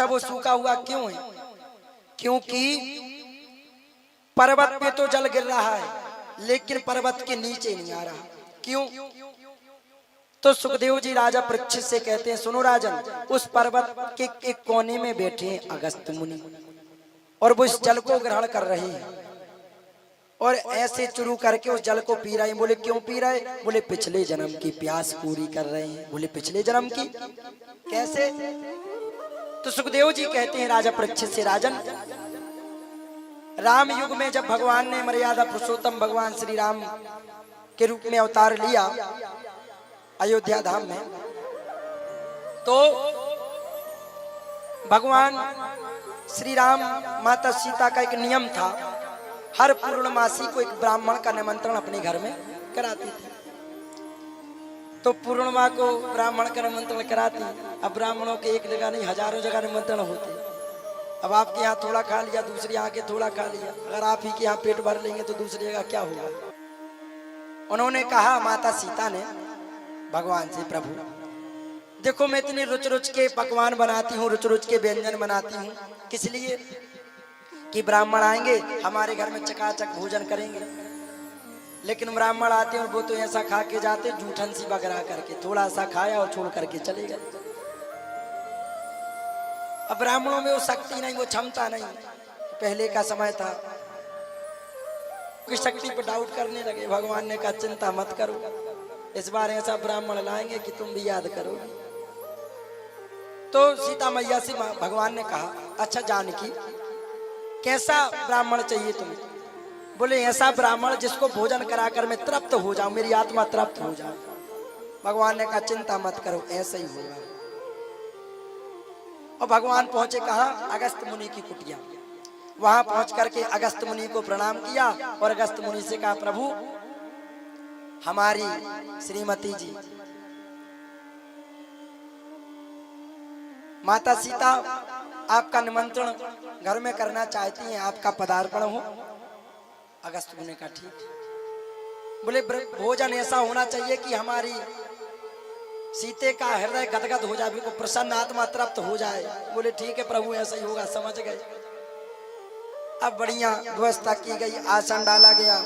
अच्छा वो सूखा हुआ क्यों है? क्योंकि पर्वत पे तो जल गिर रहा है लेकिन पर्वत के नीचे नहीं आ रहा। क्यों? तो सुखदेव जी राजा परीक्षित से कहते हैं, सुनो राजन, उस पर्वत के एक कोने में बैठे हैं अगस्त्य मुनि और वो इस जल को ग्रहण कर रहे हैं और ऐसे चुरू करके उस जल को पी रहे हैं। बोले क्यों पी रहे? बोले पिछले जन्म की प्यास पूरी कर रहे हैं। बोले पिछले जन्म की कैसे? तो सुखदेव जी कहते हैं राजा परीक्षित से, राजन, राम युग में जब भगवान ने मर्यादा पुरुषोत्तम भगवान श्री राम के रूप में अवतार लिया अयोध्या धाम में, तो भगवान श्री राम माता सीता का एक नियम था, हर पूर्णमासी को एक ब्राह्मण का निमंत्रण अपने घर में कराती थी। तो पूर्णिमा को ब्राह्मण का निमंत्रण कराती। अब ब्राह्मणों के एक जगह नहीं, हजारों जगह निमंत्रण होते। अब आपके यहाँ थोड़ा खा लिया, दूसरे यहाँ के थोड़ा खा लिया, अगर आप ही के यहाँ पेट भर लेंगे तो दूसरी जगह क्या होगा? उन्होंने कहा, माता सीता ने भगवान से, प्रभु देखो मैं इतने रुच रुच के पकवान बनाती हूँ, रुच रुच के व्यंजन बनाती हूँ, किस लिए? कि ब्राह्मण आएंगे हमारे घर में चकाचक भोजन करेंगे। लेकिन ब्राह्मण आते हैं वो तो ऐसा खा के जाते, जूठन सी बगरा करके थोड़ा सा खाया और छोड़ करके चले गए। अब ब्राह्मणों में वो शक्ति नहीं, वो क्षमता नहीं। पहले का समय था कि शक्ति पर डाउट करने लगे। भगवान ने कहा, चिंता मत करो, इस बार ऐसा ब्राह्मण लाएंगे कि तुम भी याद करोगे। तो सीता मैया से भगवान ने कहा, अच्छा जानकी, कैसा ब्राह्मण चाहिए तुम्हें? बोले ऐसा ब्राह्मण जिसको भोजन कराकर मैं तृप्त हो जाऊं, मेरी आत्मा तृप्त हो जाए। भगवान ने कहा, चिंता मत करो, ऐसा ही होगा। और भगवान पहुंचे कहाँ? अगस्त्य मुनि की कुटिया। वहां पहुंच करके अगस्त्य मुनि को प्रणाम किया और अगस्त्य मुनि से कहा, प्रभु हमारी श्रीमती जी माता सीता आपका निमंत्रण घर में करना चाहती हैं, आपका पदार्पण हो। अगस्त्य मुनि का ठीक। बोले भोजन ऐसा होना चाहिए कि हमारी सीते का हृदय गदगद हो जाए, बिल्कुल प्रसन्न आत्मा तृप्त हो जाए। बोले ठीक है प्रभु, ऐसा ही होगा, समझ गए। अब बढ़िया व्यवस्था की गई, आसन डाला गया,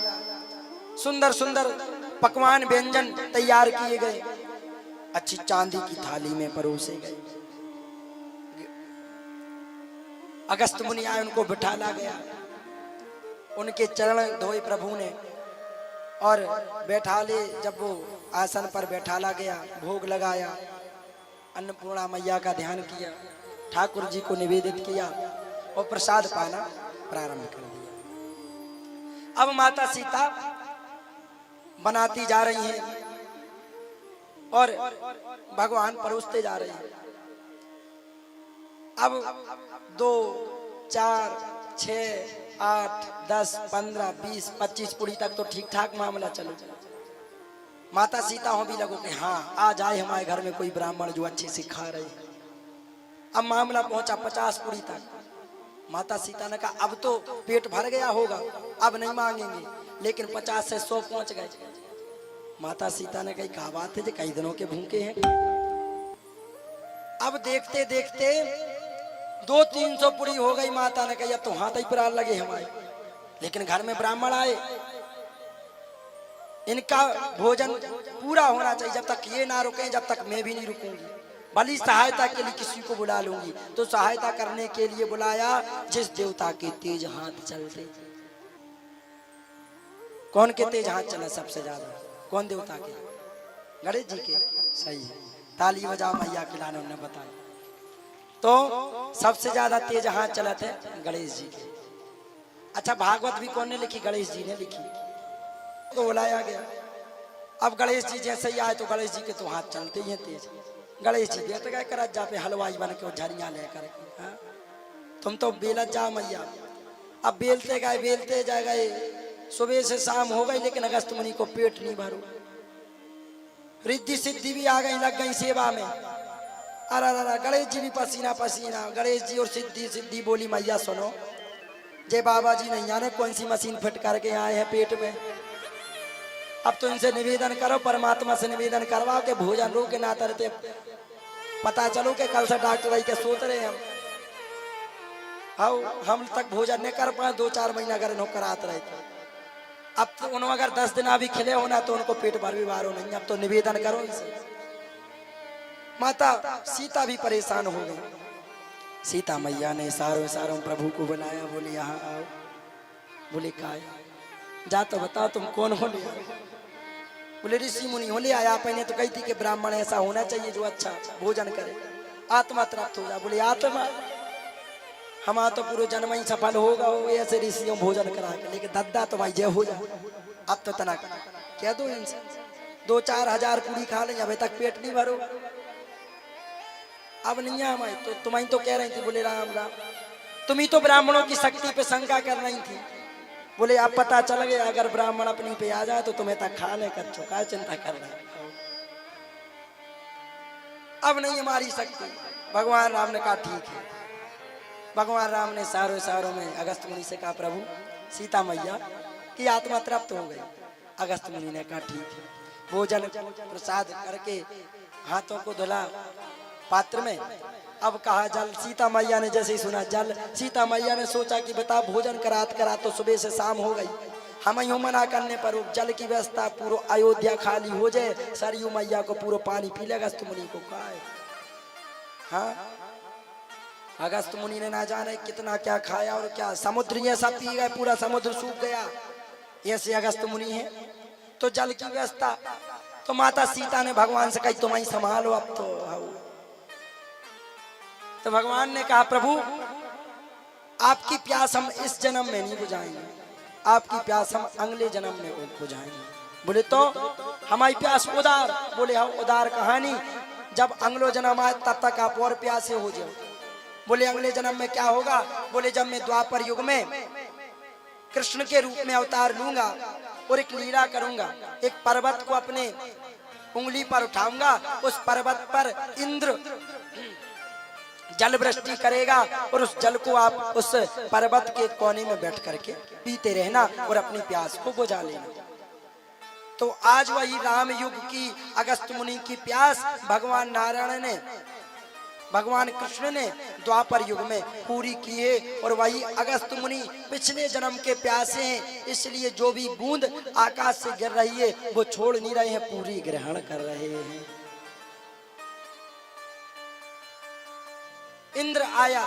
सुंदर सुंदर पकवान व्यंजन तैयार किए गए, अच्छी चांदी की थाली में परोसे गए। अगस्त्य मुनि आए, उनको बिठाला गया, उनके चरण धोए प्रभु ने और बैठा ले। जब वो आसन पर बैठाला गया, भोग लगाया, अन्नपूर्णा मैया का ध्यान किया, ठाकुर जी को निवेदित किया और प्रसाद पाना प्रारंभ कर दिया। अब माता सीता बनाती जा रही हैं और भगवान परोसते जा रहे हैं। अब 2, 4, 6, 8, 10, 15, 20, 25 पूरी तक तो ठीक ठाक मामला चलो। माता सीता हो भी लगो कि हाँ आज आए हमारे घर में कोई ब्राह्मण जो अच्छे से खा रहे। अब मामला पहुंचा 50 पूरी तक। माता सीता ने कहा, अब तो पेट भर गया होगा, अब नहीं मांगेंगे। लेकिन 50 से 100 पहुंच गए। माता सीता ने कही, क्या बात है, जो कई दिनों के भूखे हैं। अब देखते देखते 200-300 पूरी हो गई। माता ने कहा, तो हाथ ही प्राण लगे हमारे। लेकिन घर में ब्राह्मण आए, इनका भोजन पूरा होना चाहिए। जब तक ये ना रुके, जब तक मैं भी नहीं रुकूंगी। भली सहायता के लिए किसी को बुला लूंगी। तो सहायता करने के लिए बुलाया जिस देवता के तेज हाथ चलते। कौन के तेज हाथ चला सबसे ज्यादा? कौन देवता के? गणेश जी के। सही है, ताली बजाओ मैया के लाने, उन्होंने बताया। तो सबसे ज्यादा तेज हाथ चला थे गणेश जी के। अच्छा, भागवत भी कौन ने लिखी? गणेश जी ने लिखी। तो बुलाया गया। अब गणेश जी जैसे ही आए तो गणेश जी के तो हाथ चलते ही हैं तेज। गणेश जी बैठ गए करत जा पे हलवाई बन के झरिया लेकर। तुम तो बेलत जाओ मैया। अब बेलते गए, सुबह से शाम हो गई, लेकिन अगस्त्य मुनि को पेट नहीं भरो। रिद्धि सिद्धि भी आ गई, लग गई सेवा में। अरे गणेश जी भी पसीना पसीना। गणेश जी और सिद्धि बोली, मैया सुनो, जय बाबा जी नहीं जाने कौन सी मशीन फिट करके आए हैं पेट में। अब तो इनसे निवेदन करो, परमात्मा से निवेदन करवाओ कि भोजन रोके ना तरते। पता चलो कि कल से डॉक्टर आई के सोच रहे हम हाँ हम तक भोजन नहीं कर पाए, 2-4 महीना अगर नौकर आते रहे थे। अब तो उन्होंने अगर 10 दिन अभी खिले होना तो उनको पेट भर भी बारो नहीं। अब तो निवेदन करो इनसे। माता सीता भी परेशान हो गई। सीता मैया ने सारों सारों प्रभु को बुलाया, बोले यहाँ आओ। बोले का जा तो बताओ तुम कौन हो ले। बोले ऋषि मुनि हो ले आया। पहले तो कही थी कि ब्राह्मण ऐसा होना चाहिए जो अच्छा भोजन करे, आत्मा तृप्त हो जा। बोले आत्मा हमारा तो पूरा जन्म ही सफल होगा वो ऐसे ऋषियों भोजन करा के, लेकिन दद्दा तो भाई जय हो जा। अब तो तना कह दो इनसे 2-4 हजार पूरी खा लेंगे, अभी तक पेट नहीं भरो। अब नहीं है हमारी तो तुम्हें तो कह रही थी। बोले राम राम, तुम ही तो ब्राह्मणों की शक्ति पे शंका कर रही थी। बोले अब पता चल गया अगर ब्राह्मण अपनी पे आ जाए तो तुम्हें तक खाने का चुका चिंता कर रहे। अब नहीं हमारी शक्ति। भगवान राम ने कहा ठीक है। भगवान राम ने सारों सारों में अगस्त मुनि से कहा प्रभु सीता मैया की आत्मा तृप्त हो गई। अगस्त मुनि ने कहा ठीक है। भोजन प्रसाद करके हाथों को धुला पात्र में। अब कहा जल। सीता मैया ने जैसे ही सुना जल, सीता मैया ने सोचा कि बता भोजन करात करा तो सुबह से शाम हो गई, हम यूं मना करने पर जल की व्यवस्था पूरा अयोध्या खाली हो जाए, सरयू मैया को पूरा पानी पी ले। अगस्त मुनि को कहा है। हाँ अगस्त मुनि ने ना जाने कितना क्या खाया और क्या समुद्र ये सब पी गए, पूरा समुद्र सूख गया। ऐसे अगस्त मुनि है तो जल की व्यवस्था। तो माता सीता ने भगवान से कही तुम ही संभालो अब तो भगवान ने कहा प्रभु आपकी प्यास हम इस जन्म में नहीं बुझाएंगे, आपकी प्यास हम अगले जन्म में बुझाएंगे। बोले तो हमारी प्यास उदार। बोले हाँ उदार कहानी, जब अगलो जन्म आए तब तक आप और प्यासे हो जाओ। बोले अगले जन्म में क्या होगा। बोले जब मैं द्वापर युग में कृष्ण के रूप में अवतार लूंगा और एक लीला करूंगा, एक पर्वत को अपने उंगली पर उठाऊंगा, उस पर्वत पर इंद्र जल वृष्टि करेगा और उस जल को आप उस पर्वत के कोने में बैठ करके पीते रहना और अपनी प्यास को बुझा लेना। तो आज वही राम युग की अगस्त मुनि की प्यास भगवान नारायण ने, भगवान कृष्ण ने द्वापर युग में पूरी की है। और वही अगस्त मुनि पिछले जन्म के प्यासे हैं, इसलिए जो भी बूंद आकाश से गिर रही है वो छोड़ नहीं रहे हैं, पूरी ग्रहण कर रहे हैं। इंद्र आया